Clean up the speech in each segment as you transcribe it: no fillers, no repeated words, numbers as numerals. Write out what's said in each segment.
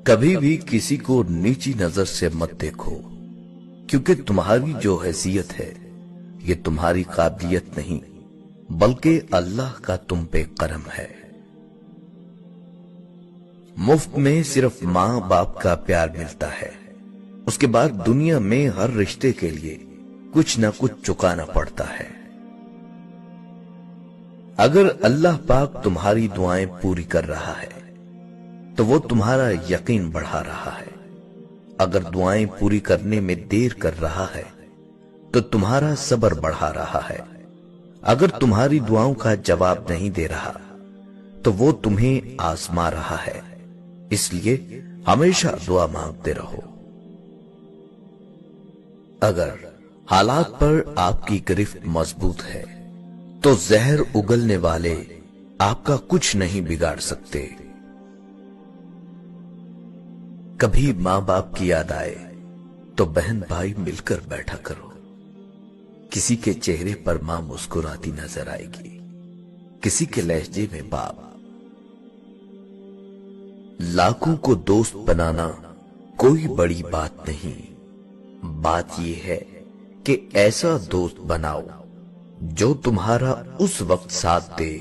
کبھی بھی کسی کو نیچی نظر سے مت دیکھو، کیونکہ تمہاری جو حیثیت ہے یہ تمہاری قابلیت نہیں بلکہ اللہ کا تم پہ کرم ہے۔ مفت میں صرف ماں باپ کا پیار ملتا ہے، اس کے بعد دنیا میں ہر رشتے کے لیے کچھ نہ کچھ چکانا پڑتا ہے۔ اگر اللہ پاک تمہاری دعائیں پوری کر رہا ہے تو وہ تمہارا یقین بڑھا رہا ہے، اگر دعائیں پوری کرنے میں دیر کر رہا ہے تو تمہارا صبر بڑھا رہا ہے، اگر تمہاری دعاؤں کا جواب نہیں دے رہا تو وہ تمہیں آزما رہا ہے، اس لیے ہمیشہ دعا مانگتے رہو۔ اگر حالات پر آپ کی گرفت مضبوط ہے تو زہر اگلنے والے آپ کا کچھ نہیں بگاڑ سکتے۔ کبھی ماں باپ کی یاد آئے تو بہن بھائی مل کر بیٹھا کرو، کسی کے چہرے پر ماں مسکراتی نظر آئے گی، کسی کے لہجے میں باپ۔ لاکھوں کو دوست بنانا کوئی بڑی بات نہیں، بات یہ ہے کہ ایسا دوست بناؤ جو تمہارا اس وقت ساتھ دے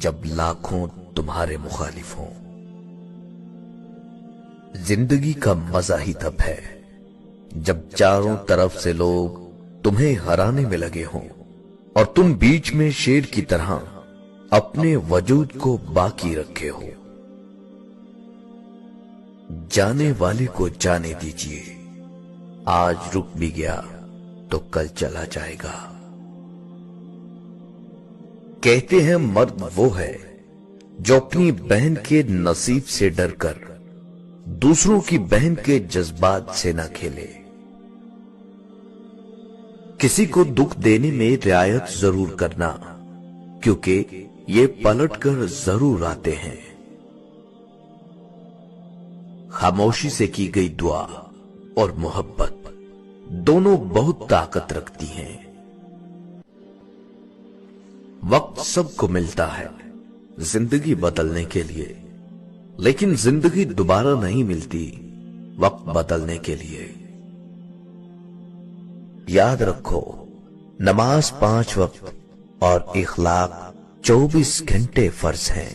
جب لاکھوں تمہارے مخالف ہوں۔ زندگی کا مزہ ہی تب ہے جب چاروں طرف سے لوگ تمہیں ہرانے میں لگے ہوں اور تم بیچ میں شیر کی طرح اپنے وجود کو باقی رکھے ہو۔ جانے والے کو جانے دیجئے، آج رک بھی گیا تو کل چلا جائے گا۔ کہتے ہیں مرد وہ ہے جو اپنی بہن کے نصیب سے ڈر کر دوسروں کی بہن کے جذبات سے نہ کھیلے۔ کسی کو دکھ دینے میں رعایت ضرور کرنا، کیونکہ یہ پلٹ کر ضرور آتے ہیں۔ خاموشی سے کی گئی دعا اور محبت دونوں بہت طاقت رکھتی ہیں۔ وقت سب کو ملتا ہے زندگی بدلنے کے لیے، لیکن زندگی دوبارہ نہیں ملتی وقت بدلنے کے لیے۔ یاد رکھو، نماز 5 وقت اور اخلاق 24 گھنٹے فرض ہیں۔